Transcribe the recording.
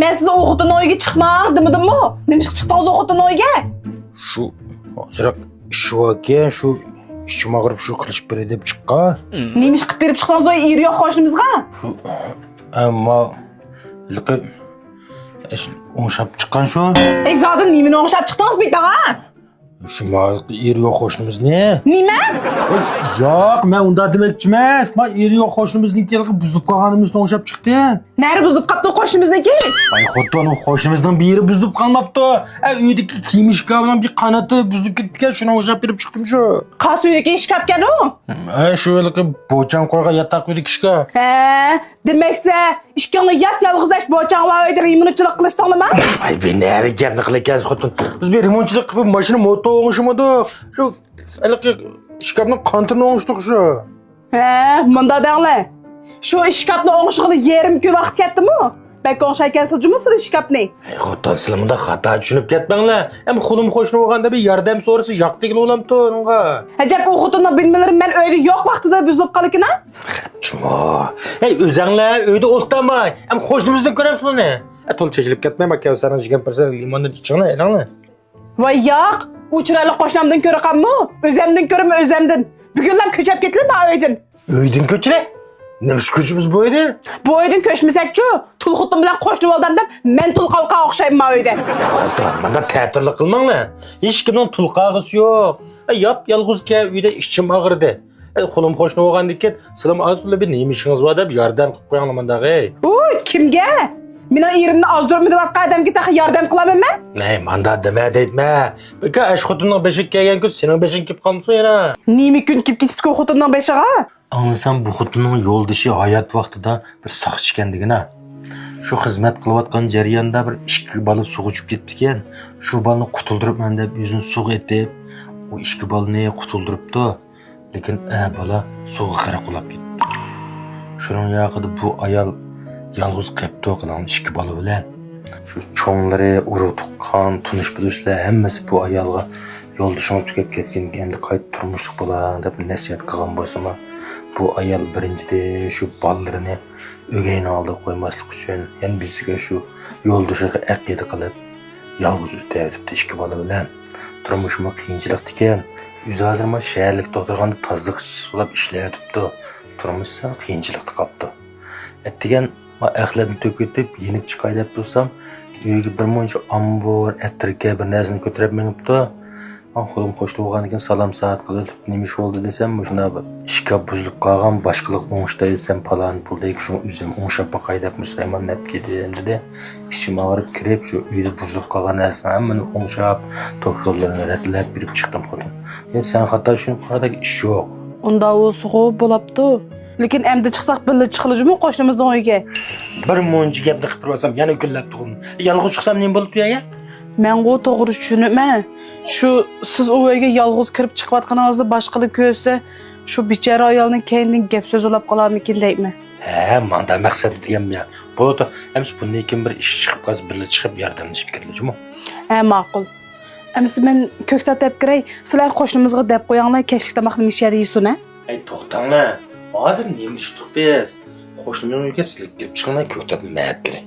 men sizni o'qitini o'yiga chiqmang demadimmi? Nima chiqdingiz o'qitini o'yiga? Shu hozirroq ish ekan, shu ishim og'rib shu qilishib beray deb chiqqan. Nima qilib berib chiqdingiz o'y eri yo'q qo'shnimizga? Ammo ilqi o'ngshab chiqqan shu. Ey zodim nimani o'ngshab chiqdingiz betaga? Shu malqi eri yo'q qo'shnimizni. Nima? Yo'q, men unda demoqchi emas. Men eri yo'q qo'shnimiznikiga buzib qolganimizni o'ngshab chiqdim. Nari buzib qapti qo'shnimizniki? Ay xotin qo'shnimizning bir yeri buzib qolmabdi. Uydagi kiyim shkafining bir qanoti buzib ketgan, shuni o'ngshab berib chiqdim shu. Qaysi uydagi shkafkan u? Shu ilqi bo'chan qo'ygan yataq uydagi shkaf. Demaksa, ishkangni yap yolg'izash bo'chan va uyda remontchilik qilishdingmi? Ay, ben nari gapni qilayotgan xotin. Biz bir remontchilik qilib mashina motor o'ngishmadi. Shu ilqi shkafning qantini o'ngishdik shu. Bunda danglar. Shu shkafni o'ngishig'ida yarim kun vaqt ketdimi? Balki o'ngshaykansiz jumasini shkafni. Xotin sizlarmda xato tushunib ketmanglar. Ham xudim qo'shni bo'lganda bir yordam so'rasa yo'qligini o'lamdi unga. Ajab u xotinning bilmalarim men uyda yo'q vaqtida buzilib qolgan-a? Chimo. Ey, o'zinglar uyda o'ltamang. Ham qo'shnimizdan ko'ramsiz uni. To'l chechilib ketmay, makka sarang jigan parsa limondan ichinglar, enanglar. Voy yo'q, u chiroyli qo'shnimdan ko'ra qammi? O'zimdan ko'rami o'zimdan. Bugunlar ko'chab ketdilar men uydan. Uydan ko'chlar? Nima ko'chimiz bu edi? Bu uydan ko'chmasak-ku, tul xutim bilan qo'shni bo'ldimda men tul qalqa o'xshayman men uyda. Xotin, menda ta'tirlik qilmanglar. Hech kimning tul qag'isi yo'q. Yop, yolg'izga uyda ishchim og'irdi. Qo'lim qo'shni bo'lgandan sizlar azizlar bir nima ishingiz bor deb yordam qilib qo'yinglar mendag'i. Uy, kimga? Meni erimni ozdirmadi deb qadamga taxi yordam qilaman men? Nay, menda dema deytma. Beka ash xotinning beshik kelgan kun sening beshing kelib qolmasa yana. Nima kun kelib ketibdi xotinning beshiga? Anglasam bu xotinning yo'ldoshi hayot vaqtida bir saqchi ekanligini. Shu xizmat qilayotgan jarayonda bir ikki bola suvga tushib ketdi ekan. Shu bolani qutuldiribman deb o'zini suv etib, u ikki bolani qutuldiribdi. Lekin bola suvga qarab qolib ketdi. Shuning yoqida bu ayol yolg'iz qolibdi qilan ikki bola bilan. Shu cho'nglari, urug' tuqqan, tunish bilishlar hammasi bu ayolga yo'ldashini tugab ketgan, endi qayta turmushlik bo'lar deb nasihat qilgan bo'lsa, bu ayol birinchida shu bolalarini o'gayni olib qo'ymaslik uchun, yana bilsiga shu yo'ldashiga aqida qilib, yolg'iz o'tayotibdi ikki bola bilan. Turmushim qiyinchilik ekan. Hozirma shaharlikda o'tirganda tozlik ishchisi bo'lib ishlayotibdi. Turmushim qiyinchilikda qolibdi. Degan axlatni to'kitib, yenib chiqay deb tursam, uyga bir muncha ombor, atirga bir narsani ko'tarib minibdi. Qo'lim qo'shni bo'lganidan salom soat qilib, nima ish bo'ldi desam, shuna ishga buzilib qolgan, boshqalar o'ngishda desam, palon puldagi shu o'zim o'ngshab boqay deb Musulmon nab ketdim dedi. Ishim og'rib kirib, shu uyda buzilib qolgan narsani hammani o'ngshab, to'xtovlarni ratlab berib chiqdim xotin. Men sen xato tushunib qolgan ish yo'q. Unda u sug'ib bo'libdi. Lekin endi chiqsaq birga chiqilishmi qo'shnimizning uyiga? Bir muncha gapni qilib tursam, yana kunlab turdim. Yolg'iz chiqsam nima bo'libdi aka? Men u to'g'ri tushunibman. Shu siz u uyga yolg'iz kirib chiqayotganingizni boshqalar ko'rsa, shu bechora ayolning keyindan gap so'z ulab qolarmikin deyman. Menda maqsad deganman. Bo'ldi, hamsi bundan keyin bir ish chiqib qolsa, birga chiqib yordamlashib ketilajmi? Ma'qul. Amsi men ko'ktat deb kiray, sizlar qo'shnimizga deb qo'yinglar, kechki tomoqni mishadi yeysin-a? Ay, to'xtanglar. Hozir nima ish tutib biz? Qo'shnining uyiga sizlar kirib chiqinglar, ko'ktatni ma'b kerak.